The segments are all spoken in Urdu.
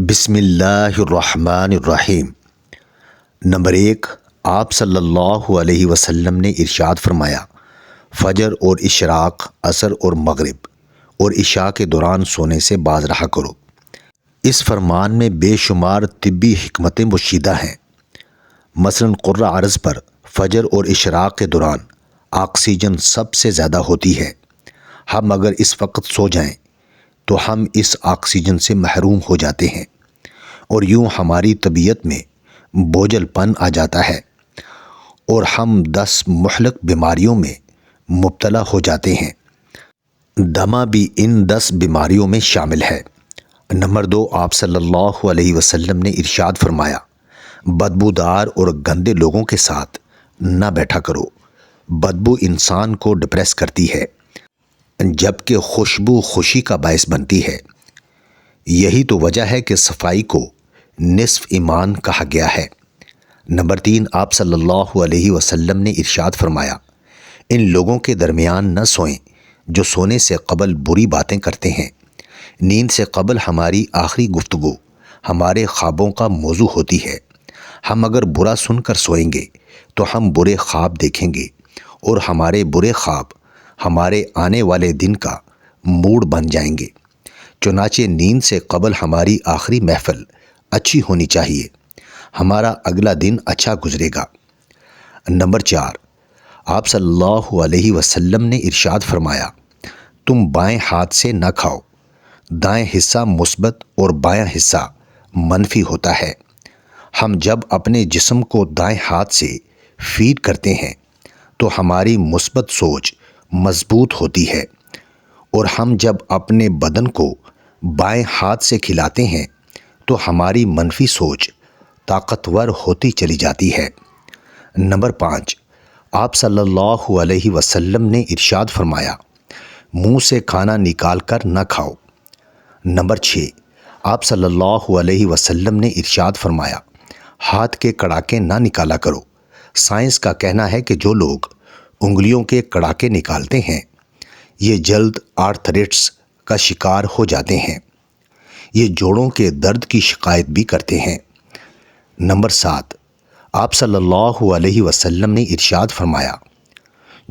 بسم اللہ الرحمن الرحیم۔ نمبر 1، آپ صلی اللہ علیہ وسلم نے ارشاد فرمایا، فجر اور اشراق، عصر اور مغرب اور عشاء کے دوران سونے سے باز رہا کرو۔ اس فرمان میں بے شمار طبی حکمتیں مشیدہ ہیں۔ مثلاً قرۃ عرض پر فجر اور اشراق کے دوران آکسیجن سب سے زیادہ ہوتی ہے۔ ہم اگر اس وقت سو جائیں تو ہم اس آکسیجن سے محروم ہو جاتے ہیں اور یوں ہماری طبیعت میں بوجھل پن آ جاتا ہے اور ہم 10 مہلک بیماریوں میں مبتلا ہو جاتے ہیں۔ دمہ بھی ان 10 بیماریوں میں شامل ہے۔ نمبر 2، آپ صلی اللہ علیہ وسلم نے ارشاد فرمایا، بدبودار اور گندے لوگوں کے ساتھ نہ بیٹھا کرو۔ بدبو انسان کو ڈپریس کرتی ہے جبکہ خوشبو خوشی کا باعث بنتی ہے۔ یہی تو وجہ ہے کہ صفائی کو نصف ایمان کہا گیا ہے۔ نمبر 3، آپ صلی اللہ علیہ وسلم نے ارشاد فرمایا، ان لوگوں کے درمیان نہ سوئیں جو سونے سے قبل بری باتیں کرتے ہیں۔ نیند سے قبل ہماری آخری گفتگو ہمارے خوابوں کا موضوع ہوتی ہے۔ ہم اگر برا سن کر سوئیں گے تو ہم برے خواب دیکھیں گے اور ہمارے برے خواب ہمارے آنے والے دن کا موڈ بن جائیں گے۔ چنانچہ نیند سے قبل ہماری آخری محفل اچھی ہونی چاہیے، ہمارا اگلا دن اچھا گزرے گا۔ نمبر 4، آپ صلی اللہ علیہ وسلم نے ارشاد فرمایا، تم بائیں ہاتھ سے نہ کھاؤ۔ دائیں حصہ مثبت اور بایاں حصہ منفی ہوتا ہے۔ ہم جب اپنے جسم کو دائیں ہاتھ سے فیڈ کرتے ہیں تو ہماری مثبت سوچ مضبوط ہوتی ہے اور ہم جب اپنے بدن کو بائیں ہاتھ سے کھلاتے ہیں تو ہماری منفی سوچ طاقتور ہوتی چلی جاتی ہے۔ نمبر 5، آپ صلی اللہ علیہ وسلم نے ارشاد فرمایا، منہ سے کھانا نکال کر نہ کھاؤ۔ نمبر 6، آپ صلی اللہ علیہ وسلم نے ارشاد فرمایا، ہاتھ کے کڑاکے نہ نکالا کرو۔ سائنس کا کہنا ہے کہ جو لوگ انگلیوں کے کڑاکے نکالتے ہیں یہ جلد آرتھریٹس کا شکار ہو جاتے ہیں۔ یہ جوڑوں کے درد کی شکایت بھی کرتے ہیں۔ نمبر 7، آپ صلی اللہ علیہ وسلم نے ارشاد فرمایا،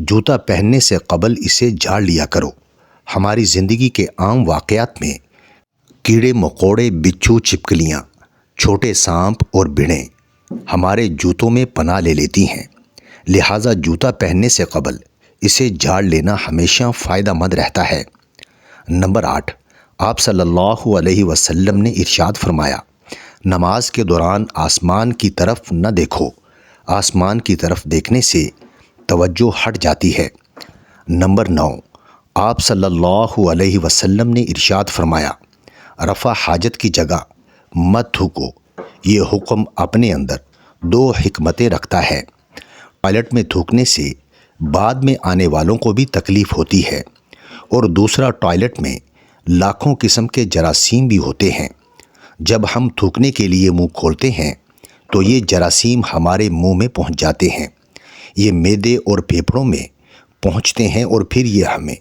جوتا پہننے سے قبل اسے جھاڑ لیا کرو۔ ہماری زندگی کے عام واقعات میں کیڑے مکوڑے، بچھو، چھپکلیاں، چھوٹے سانپ اور بھیڑیں ہمارے جوتوں میں پناہ لے لیتی ہیں، لہٰذا جوتا پہننے سے قبل اسے جھاڑ لینا ہمیشہ فائدہ مند رہتا ہے۔ نمبر 8، آپ صلی اللہ علیہ وسلم نے ارشاد فرمایا، نماز کے دوران آسمان کی طرف نہ دیکھو۔ آسمان کی طرف دیکھنے سے توجہ ہٹ جاتی ہے۔ نمبر 9، آپ صلی اللہ علیہ وسلم نے ارشاد فرمایا، رفع حاجت کی جگہ مت تھوکو۔ یہ حکم اپنے اندر 2 حکمتیں رکھتا ہے۔ ٹوائلٹ میں تھوکنے سے بعد میں آنے والوں کو بھی تکلیف ہوتی ہے اور دوسرا، ٹوائلٹ میں لاکھوں قسم کے جراثیم بھی ہوتے ہیں۔ جب ہم تھوکنے کے لیے منہ کھولتے ہیں تو یہ جراثیم ہمارے منہ میں پہنچ جاتے ہیں، یہ معدے اور پھیپھڑوں میں پہنچتے ہیں اور پھر یہ ہمیں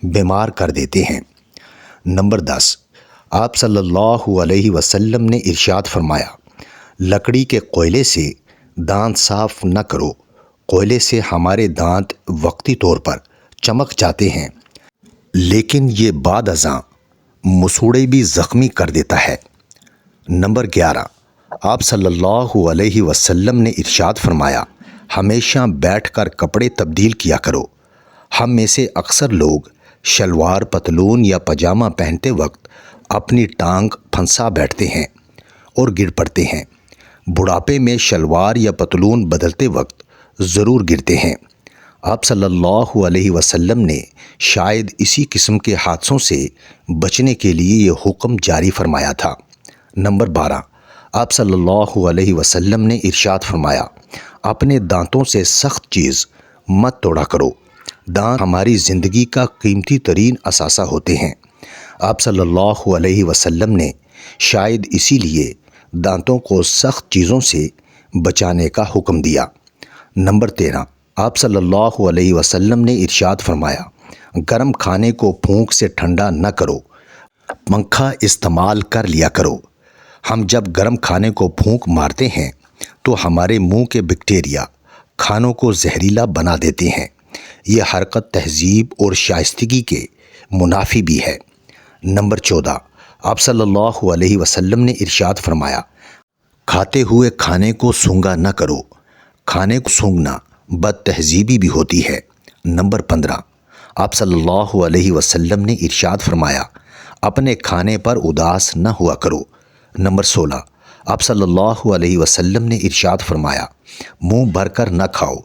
بیمار کر دیتے ہیں۔ نمبر 10، آپ صلی اللہ علیہ وسلم نے ارشاد فرمایا، لکڑی کے کوئلے سے دانت صاف نہ کرو۔ کوئلے سے ہمارے دانت وقتی طور پر چمک جاتے ہیں لیکن یہ بعد ازاں مسوڑے بھی زخمی کر دیتا ہے۔ نمبر 11، آپ صلی اللہ علیہ وسلم نے ارشاد فرمایا، ہمیشہ بیٹھ کر کپڑے تبدیل کیا کرو۔ ہم میں سے اکثر لوگ شلوار، پتلون یا پاجامہ پہنتے وقت اپنی ٹانگ پھنسا بیٹھتے ہیں اور گر پڑتے ہیں۔ بڑھاپے میں شلوار یا پتلون بدلتے وقت ضرور گرتے ہیں۔ آپ صلی اللہ علیہ وسلم نے شاید اسی قسم کے حادثوں سے بچنے کے لیے یہ حکم جاری فرمایا تھا۔ نمبر 12، آپ صلی اللہ علیہ وسلم نے ارشاد فرمایا، اپنے دانتوں سے سخت چیز مت توڑا کرو۔ دانت ہماری زندگی کا قیمتی ترین اثاثہ ہوتے ہیں۔ آپ صلی اللہ علیہ وسلم نے شاید اسی لیے دانتوں کو سخت چیزوں سے بچانے کا حکم دیا۔ نمبر 13، آپ صلی اللہ علیہ وسلم نے ارشاد فرمایا، گرم کھانے کو پھونک سے ٹھنڈا نہ کرو، پنکھا استعمال کر لیا کرو۔ ہم جب گرم کھانے کو پھونک مارتے ہیں تو ہمارے منہ کے بیکٹیریا کھانوں کو زہریلا بنا دیتے ہیں۔ یہ حرکت تہذیب اور شائستگی کے منافی بھی ہے۔ نمبر 14، آپ صلی اللہ علیہ وسلم نے ارشاد فرمایا، کھاتے ہوئے کھانے کو سونگھا نہ کرو، کھانے کو سونگھنا بد تہذیبی بھی ہوتی ہے۔ نمبر 15، آپ صلی اللہ علیہ وسلم نے ارشاد فرمایا، اپنے کھانے پر اداس نہ ہوا کرو۔ نمبر 16، آپ صلی اللہ علیہ وسلم نے ارشاد فرمایا، منہ بھر کر نہ کھاؤ۔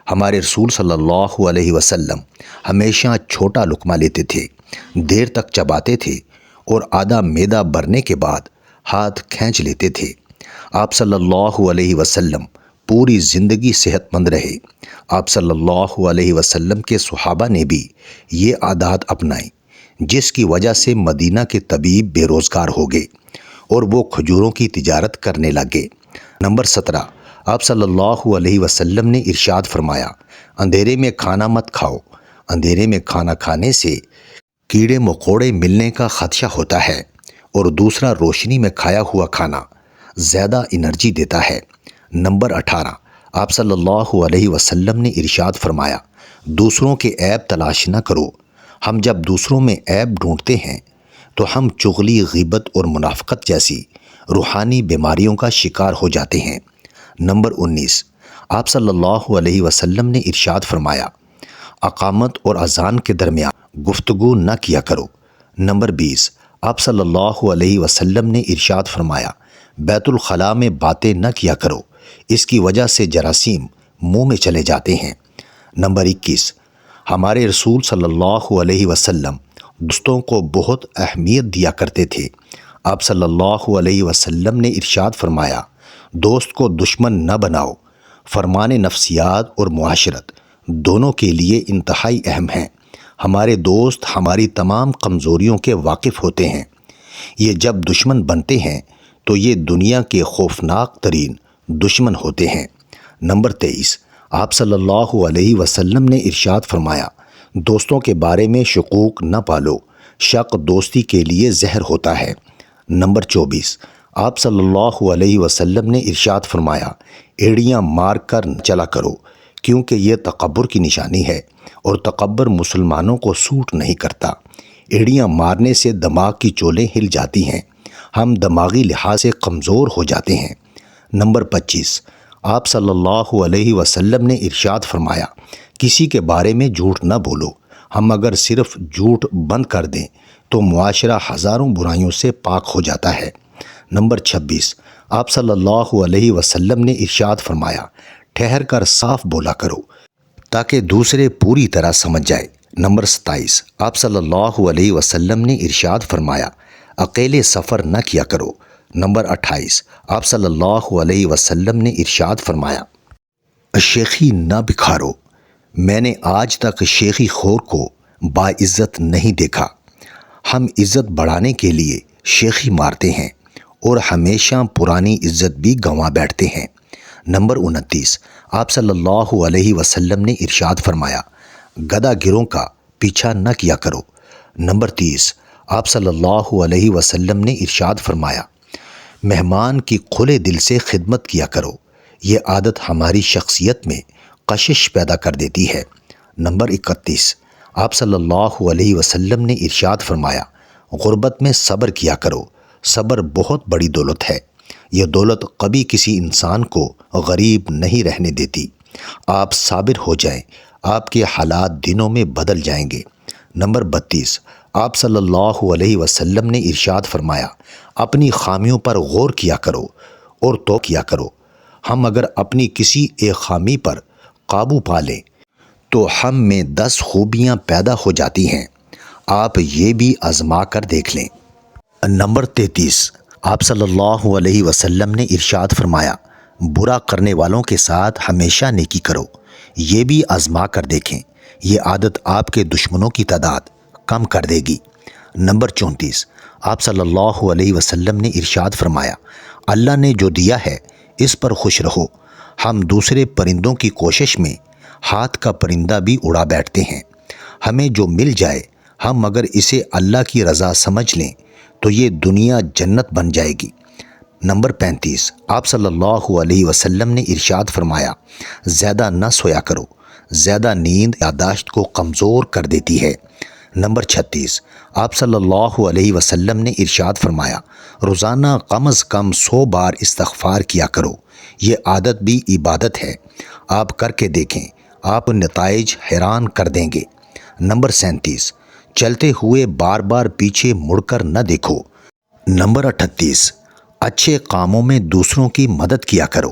ہمارے رسول صلی اللہ علیہ وسلم ہمیشہ چھوٹا لقمہ لیتے تھے، دیر تک چباتے تھے اور آدھا معدہ بھرنے کے بعد ہاتھ کھینچ لیتے تھے۔ آپ صلی اللہ علیہ وسلم پوری زندگی صحت مند رہے۔ آپ صلی اللہ علیہ وسلم کے صحابہ نے بھی یہ عادات اپنائیں، جس کی وجہ سے مدینہ کے طبیب بے روزگار ہو گئے اور وہ کھجوروں کی تجارت کرنے لگے۔ نمبر 17، آپ صلی اللہ علیہ وسلم نے ارشاد فرمایا، اندھیرے میں کھانا مت کھاؤ۔ اندھیرے میں کھانا کھانے سے کیڑے مکوڑے ملنے کا خدشہ ہوتا ہے، اور دوسرا روشنی میں کھایا ہوا کھانا زیادہ انرجی دیتا ہے۔ نمبر 18، آپ صلی اللہ علیہ وسلم نے ارشاد فرمایا، دوسروں کے عیب تلاش نہ کرو۔ ہم جب دوسروں میں عیب ڈھونڈتے ہیں تو ہم چغلی، غیبت اور منافقت جیسی روحانی بیماریوں کا شکار ہو جاتے ہیں۔ نمبر 19، آپ صلی اللہ علیہ وسلم نے ارشاد فرمایا، اقامت اور اذان کے درمیان گفتگو نہ کیا کرو۔ نمبر 20، آپ صلی اللہ علیہ وسلم نے ارشاد فرمایا، بیت الخلاء میں باتیں نہ کیا کرو، اس کی وجہ سے جراثیم منہ میں چلے جاتے ہیں۔ نمبر 21، ہمارے رسول صلی اللہ علیہ وسلم دوستوں کو بہت اہمیت دیا کرتے تھے۔ آپ صلی اللہ علیہ وسلم نے ارشاد فرمایا، دوست کو دشمن نہ بناؤ۔ فرمان نفسیات اور معاشرت دونوں کے لیے انتہائی اہم ہیں۔ ہمارے دوست ہماری تمام کمزوریوں کے واقف ہوتے ہیں۔ یہ جب دشمن بنتے ہیں تو یہ دنیا کے خوفناک ترین دشمن ہوتے ہیں۔ نمبر 23، آپ صلی اللہ علیہ وسلم نے ارشاد فرمایا، دوستوں کے بارے میں شکوک نہ پالو، شک دوستی کے لیے زہر ہوتا ہے۔ نمبر 24، آپ صلی اللہ علیہ وسلم نے ارشاد فرمایا، ایڑیاں مار کر چلا کرو، کیونکہ یہ تکبر کی نشانی ہے اور تکبر مسلمانوں کو سوٹ نہیں کرتا۔ ایڑیاں مارنے سے دماغ کی چولیں ہل جاتی ہیں، ہم دماغی لحاظ سے کمزور ہو جاتے ہیں۔ نمبر 25، آپ صلی اللہ علیہ وسلم نے ارشاد فرمایا، کسی کے بارے میں جھوٹ نہ بولو۔ ہم اگر صرف جھوٹ بند کر دیں تو معاشرہ ہزاروں برائیوں سے پاک ہو جاتا ہے۔ نمبر 26، آپ صلی اللہ علیہ وسلم نے ارشاد فرمایا، ٹھہر کر صاف بولا کرو تاکہ دوسرے پوری طرح سمجھ جائے۔ نمبر 27، آپ صلی اللہ علیہ وسلم نے ارشاد فرمایا، اکیلے سفر نہ کیا کرو۔ نمبر 28، آپ صلی اللہ علیہ وسلم نے ارشاد فرمایا، شیخی نہ بکھارو۔ میں نے آج تک شیخی خور کو باعزت نہیں دیکھا۔ ہم عزت بڑھانے کے لیے شیخی مارتے ہیں اور ہمیشہ پرانی عزت بھی گنوا بیٹھتے ہیں۔ نمبر 29، آپ صلی اللہ علیہ وسلم نے ارشاد فرمایا، گدھا گیروں کا پیچھا نہ کیا کرو۔ نمبر 30، آپ صلی اللہ علیہ وسلم نے ارشاد فرمایا، مہمان کی کھلے دل سے خدمت کیا کرو۔ یہ عادت ہماری شخصیت میں کشش پیدا کر دیتی ہے۔ نمبر 31، آپ صلی اللہ علیہ وسلم نے ارشاد فرمایا، غربت میں صبر کیا کرو۔ صبر بہت بڑی دولت ہے۔ یہ دولت کبھی کسی انسان کو غریب نہیں رہنے دیتی۔ آپ صابر ہو جائیں، آپ کے حالات دنوں میں بدل جائیں گے۔ نمبر 32، آپ صلی اللہ علیہ وسلم نے ارشاد فرمایا، اپنی خامیوں پر غور کیا کرو اور توبہ کیا کرو۔ ہم اگر اپنی کسی ایک خامی پر قابو پا لیں تو ہم میں 10 خوبیاں پیدا ہو جاتی ہیں۔ آپ یہ بھی آزما کر دیکھ لیں۔ نمبر 33، آپ صلی اللہ علیہ وسلم نے ارشاد فرمایا، برا کرنے والوں کے ساتھ ہمیشہ نیکی کرو۔ یہ بھی آزما کر دیکھیں، یہ عادت آپ کے دشمنوں کی تعداد کم کر دے گی۔ نمبر 34، آپ صلی اللہ علیہ وسلم نے ارشاد فرمایا، اللہ نے جو دیا ہے اس پر خوش رہو۔ ہم دوسرے پرندوں کی کوشش میں ہاتھ کا پرندہ بھی اڑا بیٹھتے ہیں۔ ہمیں جو مل جائے ہم اگر اسے اللہ کی رضا سمجھ لیں تو یہ دنیا جنت بن جائے گی۔ نمبر 35، آپ صلی اللہ علیہ وسلم نے ارشاد فرمایا، زیادہ نہ سویا کرو، زیادہ نیند یادداشت کو کمزور کر دیتی ہے۔ نمبر 36، آپ صلی اللہ علیہ وسلم نے ارشاد فرمایا، روزانہ کم از کم 100 بار استغفار کیا کرو، یہ عادت بھی عبادت ہے، آپ کر کے دیکھیں، آپ نتائج حیران کر دیں گے۔ نمبر 37، چلتے ہوئے بار بار پیچھے مڑ کر نہ دیکھو۔ نمبر 38، اچھے کاموں میں دوسروں کی مدد کیا کرو۔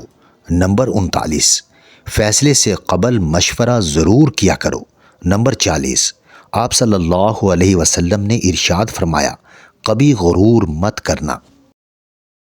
نمبر 39، فیصلے سے قبل مشورہ ضرور کیا کرو۔ نمبر 40، آپ صلی اللہ علیہ وسلم نے ارشاد فرمایا، کبھی غرور مت کرنا۔